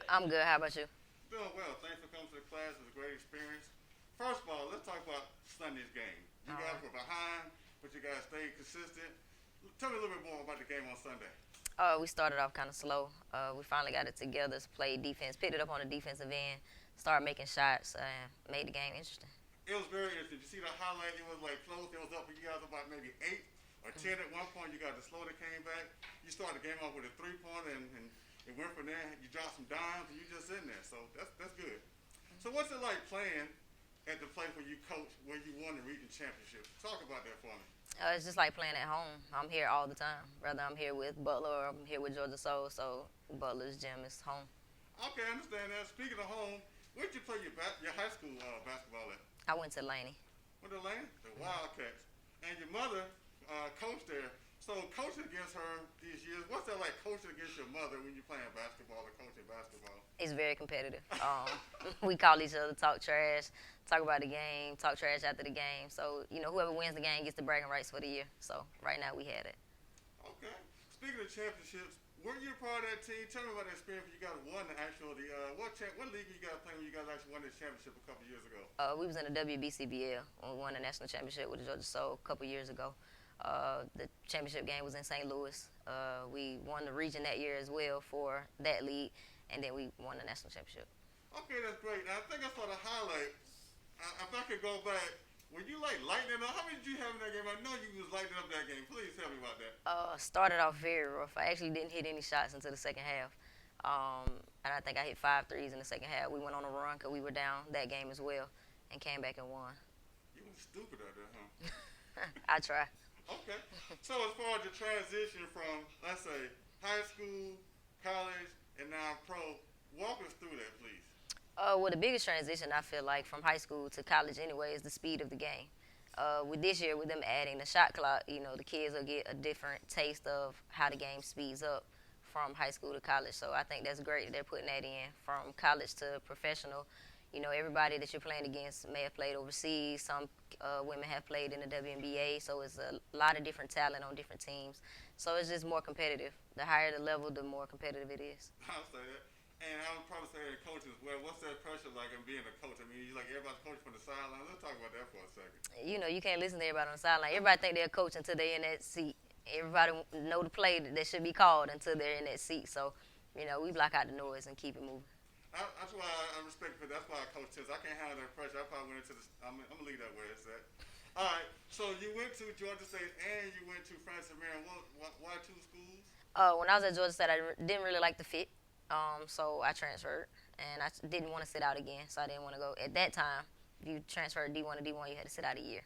I'm good. How about you? Doing well. Thanks for coming to the class. It was a great experience. First of all, let's talk about Sunday's game. You All guys right. were behind, but you guys stayed consistent. Tell me a little bit more about the game on Sunday. We started off kind of slow. We finally got it together, played defense, picked it up on the defensive end, started making shots, and made the game interesting. It was very interesting. You see the highlight? It was like close. It was up for you guys about maybe 8 or 10 at one point. You got the slow that came back. You started the game off with a 3-pointer, and it went from there. You dropped some dimes, and you just in there. So that's good. So what's it like playing at the place where you coach, where you won the region championship? Talk about that for me. It's just like playing at home. I'm here all the time. Whether I'm here with Butler or I'm here with Georgia Soul, so Butler's gym is home. Okay, I understand that. Speaking of home, where'd you play your high school basketball at? I went to Laney. With the Atlanta? The Wildcats. And your mother coached there. So coaching against her these years, what's that like coaching against your mother when you're playing basketball or coaching basketball? It's very competitive. We call each other, talk trash, talk about the game, talk trash after the game. So, whoever wins the game gets the bragging rights for the year. So, right now we had it. Okay. Speaking of championships, were you a part of that team? Tell me about that experience when you guys won what league you guys playing when you guys actually won this championship a couple years ago? We was in the WBCBL when we won the national championship with the Georgia Soul a couple years ago. The championship game was in St. Louis. We won the region that year as well for that league, and then we won the national championship. Okay, that's great. Now, I think I saw the highlight. If I could go back, were you like lighting up? How many did you have in that game? I know you was lighting up that game. Please tell me about that. Started off very rough. I actually didn't hit any shots until the second half. And I think I hit 5 threes in the second half. We went on a run because we were down that game as well and came back and won. You were stupid out there, huh? I try. Okay. So as far as the transition from, let's say, high school, college, and now pro, walk us through that, please. Well, the biggest transition I feel like from high school to college anyway is the speed of the game. With this year, with them adding the shot clock, the kids will get a different taste of how the game speeds up from high school to college. So I think that's great that they're putting that in from college to professional. Everybody that you're playing against may have played overseas. Some women have played in the WNBA, so it's a lot of different talent on different teams. So it's just more competitive. The higher the level, the more competitive it is. I'll say that. And I would probably say that coaching as well. What's that pressure like in being a coach? I mean, you like everybody's coaching from the sideline. Let's talk about that for a second. You can't listen to everybody on the sideline. Everybody think they're a coach until they're in that seat. Everybody know the play that should be called until they're in that seat. So, we block out the noise and keep it moving. That's why I respect it. That's why I coach tennis. I can't handle that pressure. I probably went into I'm going to leave that where it's at. All right. So you went to Georgia State and you went to Francis Marion. Why 2 schools? When I was at Georgia State, I didn't really like the fit. So I transferred, and I didn't want to sit out again, so I didn't want to go. At that time, if you transferred D1 to D1, you had to sit out a year.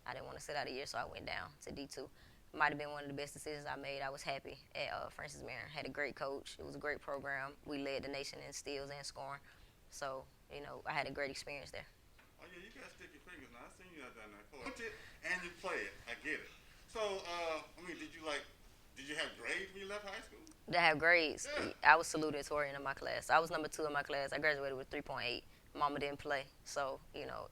I didn't want to sit out a year, so I went down to D2. Might have been one of the best decisions I made. I was happy at Francis Marion. Had a great coach. It was a great program. We led the nation in steals and scoring. So, I had a great experience there. Oh, yeah, you got to stick your fingers now. I seen you out down there. Coach it, and you play it. I get it. So, did you have grades when you left high school? To have grades, Yeah. I was salutatorian in my class. I was number 2 in my class. I graduated with 3.8. Mama didn't play, so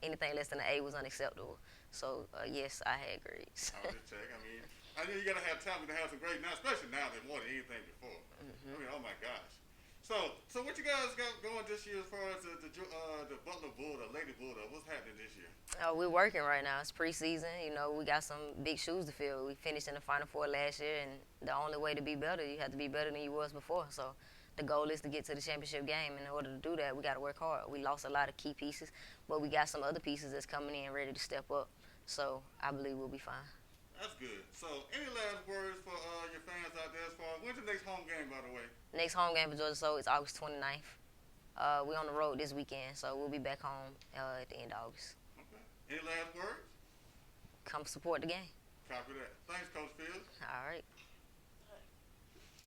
anything less than an A was unacceptable. So yes, I had grades. I was just checking. I know you gotta have talent to have some grades now, especially now than more than anything before. Oh my gosh. So what you guys got going this year as far as the Butler Bulldog, Lady Bulldog? What's happening this year? We're working right now. It's preseason. We got some big shoes to fill. We finished in the Final Four last year, and the only way to be better, you have to be better than you was before. So the goal is to get to the championship game. In order to do that, we got to work hard. We lost a lot of key pieces, but we got some other pieces that's coming in ready to step up. So I believe we'll be fine. That's good. So any last words for your fans out there as far as when's the next home game, by the way? Next home game for Georgia Soul is August 29th. We're on the road this weekend, so we'll be back home at the end of August. Okay. Any last words? Come support the game. Copy that. Thanks, Coach Fields. All right.